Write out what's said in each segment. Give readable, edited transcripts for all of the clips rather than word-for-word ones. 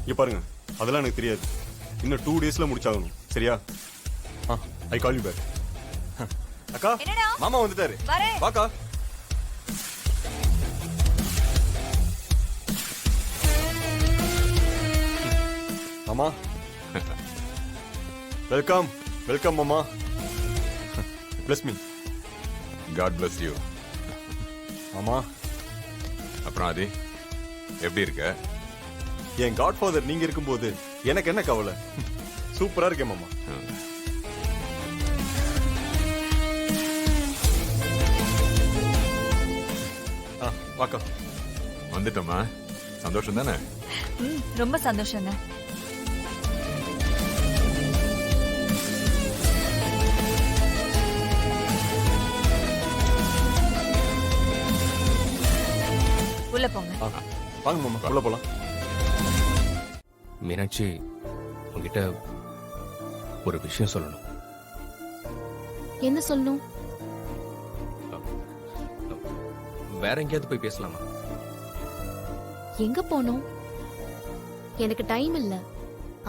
இங்க பாருங்க, அதெல்லாம் எனக்கு தெரியாது. இன்னும் 2 டேஸ்ல முடிச்சாகணும். சரியா? I call you back. அக்கா, என்னடா? மாமா வந்துட்டாரு. வரேன். வாக்கா. மாமா வெல்கம். வெல்கம் மாமா. Bless me. God bless you. மாமா, அப்புறம் ஆதி எப்படி இருக்க? என் காட் ஃபாதர் நீங்க இருக்கும்போது எனக்கு என்ன கவலை? சூப்பரா இருக்கேன் மாமா. வாக்கா. வந்துட்டோமா? சந்தோஷம் தானே? ரொம்ப சந்தோஷங்க. உள்ள போங்க. வாங்க மாமா, உள்ள போலாம். மீனாட்சி, உங்ககிட்ட ஒரு விஷயம் சொல்லணும். என்ன சொல்லணும்? வேற எங்கேயாவது போய் பேசலாமா? எங்க போகணும்? எனக்கு டைம் இல்ல.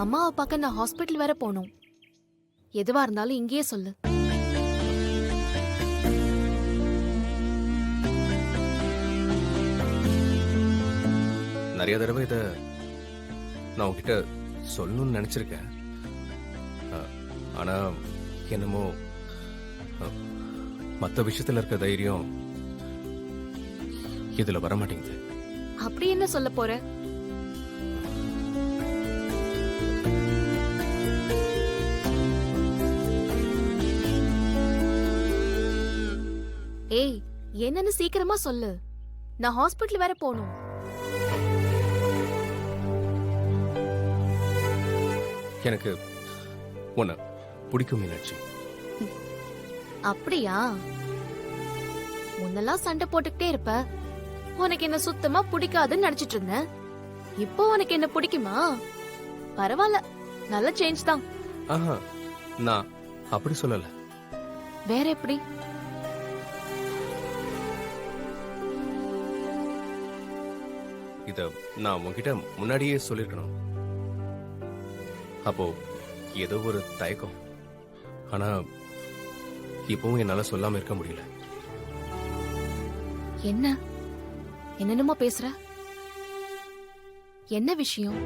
அம்மாவை பார்க்க நான் ஹாஸ்பிட்டல் வேற போகணும். எதுவா இருந்தாலும் இங்கேயே சொல்லு. நிறைய தடவை இத நான் உங்ககிட்ட சொல்லணும்னு நினைச்சிருக்கேன். ஆனா என்னமோ மற்ற விஷயத்துல இருக்க தைரியம் இதுல வர மாட்டேங்குது. அப்படி என்ன சொல்ல போற? ஏய், என்னன்னு சீக்கிரமா சொல்லு. நான் ஹாஸ்பிட்டல் வேற போகணும். எனக்கு உன்னை பிடிக்கும் மீனாட்சி. அப்படியா? முன்னெல்லாம் சண்டை போட்டுக்கிட்டே இருப்ப. உனக்கு என்ன சுத்தமா பிடிக்காதுன்னு நினைச்சிட்டு இருந்தேன். இப்போ உனக்கு என்ன பிடிக்குமா? பரவாயில்ல, நல்ல சேஞ்ச் தான். ஆஹா, நான் அப்படி சொல்லல. வேற எப்படி? இத நான் உன்கிட்ட முன்னாடியே சொல்லிருக்கணும். அப்போ ஏதோ ஒரு தயக்கம். ஆனா இப்பவும் என்னால சொல்லாம இருக்க முடியல. என்ன என்னென்னமோ பேசுற? என்ன விஷயம்?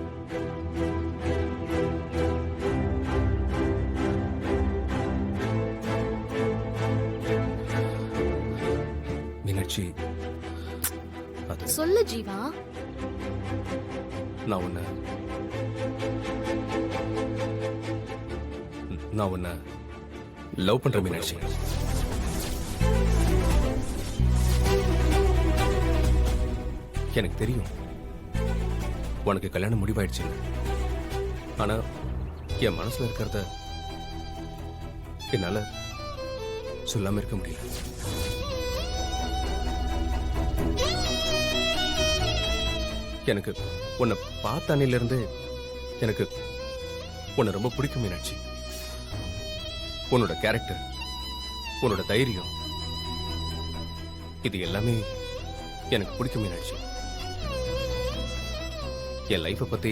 மீனாட்சி, அது சொல்லு ஜீவா. நான் உன்னை லவ் பண்ற மீனாட்சி. எனக்கு தெரியும் உனக்கு கல்யாணம் முடிவாயிடுச்சு. ஆனா என் மனசுல இருக்கிறத என்னால சொல்லாம இருக்க முடியல. எனக்கு உன்னை பார்த்த அன்னையில இருந்து எனக்கு உன்னை ரொம்ப பிடிக்கும் மீனாட்சி. உன்னோட கேரக்டர், உன்னோட தைரியம், இது எல்லாமே எனக்கு பிடிக்கும் மீனாட்சி. என் லைஃபை பத்தி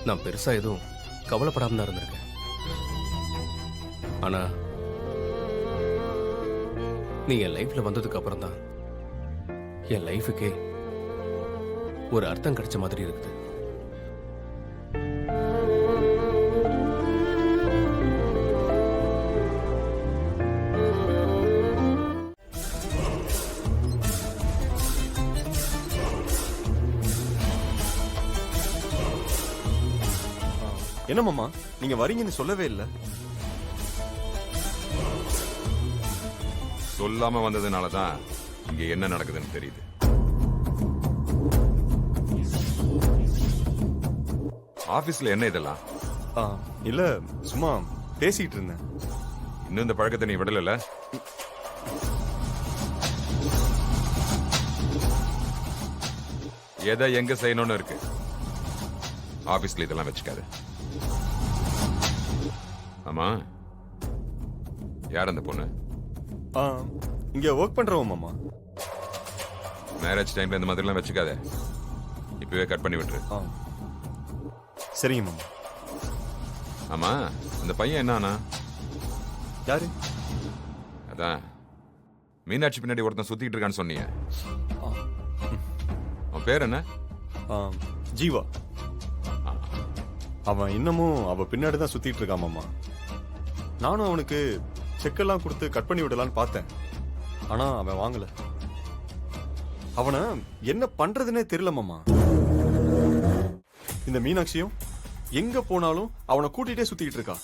நான் பெருசா எதுவும் கவலைப்படாம தான் இருந்திருக்கேன். ஆனா நீ என் லைஃப்ல வந்ததுக்கு அப்புறம் தான் என் லைஃபுக்கே ஒரு அர்த்தம் கிடைச்ச மாதிரி இருக்குது. என்ன மாமா, நீங்க வரீங்கன்னு சொல்லவே இல்ல. சொல்லாம வந்ததுனாலதான் இங்க என்ன நடக்குதுன்னு தெரியுது. ஆபீஸ்ல என்ன இதெல்லாம்? இல்ல, சும்மா பேசிட்டு இருந்தேன். இன்னும் இந்த பழக்கத்தை நீ விடல. எதை எங்க செய்யணும்னு இருக்கு. ஆபீஸ்ல இதெல்லாம் வச்சுக்காது. ஆமா, யார் அந்த பொண்ணு? இங்க ஒர்க் பண்றவன் மாமா. மேரேஜ் டைம்ல இந்த மாதிரி எல்லாம் வச்சுக்காத. இப்பவே கட் பண்ணி விட்டுரு. சரிங்க மாமா. ஆமா அந்த பையன் என்னன்னா யாரு? அதான் மீனாட்சி பின்னாடி ஒருத்தன் சுத்திட்டு இருக்கான்னு சொன்னீங்க. அவன் பேர் என்ன? ஜீவா. அவன் இன்னமும் அவ பின்னாடி தான் சுத்திட்டு இருக்கான் மாமா. நானும் அவனுக்கு செக்கெல்லாம் கொடுத்து கட் பண்ணி விடலான்னு பார்த்தேன். ஆனா அவன் வாங்கல. அவனை என்ன பண்றதுன்னே தெரியல மாமா. இந்த மீனாட்சியும் எங்க போனாலும் அவனை கூட்டிட்டே சுத்திட்டு இருக்கா.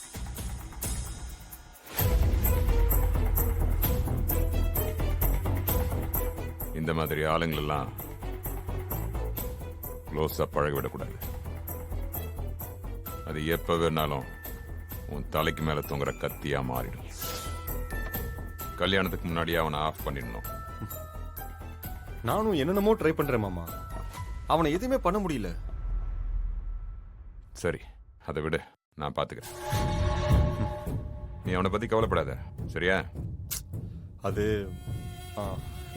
இந்த மாதிரி ஆளுங்களெல்லாம் க்ளோஸா பழக விடக்கூடாது. அது எப்ப வேணாலும் உன் தலைக்கு மேல தொங்குற கத்தியா மாறிடும். கல்யாணத்துக்கு முன்னாடியே அவனை ஆஃப் பண்ணிடணும். நானும் என்னென்னமோ ட்ரை பண்றேன் மாமா. அவனை எதுவுமே பண்ண முடியல. சரி அதை விடு, நான் பாத்துக்கிறேன். நீ அவனை பத்தி கவலைப்படாத, சரியா? அது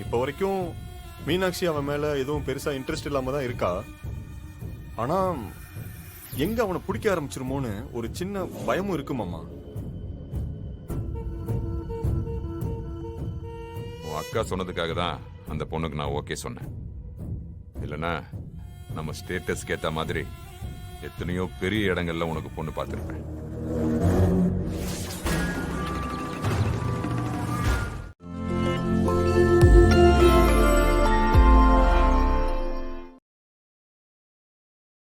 இப்போ வரைக்கும் மீனாட்சி அவன் மேல எதுவும் பெருசா இன்ட்ரெஸ்ட் இல்லாம தான் இருக்கா. ஆனா எங்க அவனை பிடிக்க ஆரம்பிச்சிருமோன்னு ஒரு சின்ன பயமும் இருக்கு மாமா. உன் அக்கா சொன்னதுக்காக தான் அந்த பொண்ணுக்கு நான் ஓகே சொன்னேன். இல்லைன்னா நம்ம ஸ்டேட்டஸ்க்கு ஏத்த மாதிரி எத்தனையோ பெரிய இடங்கள்ல உனக்கு பொண்ணு பார்த்துருப்பேன்.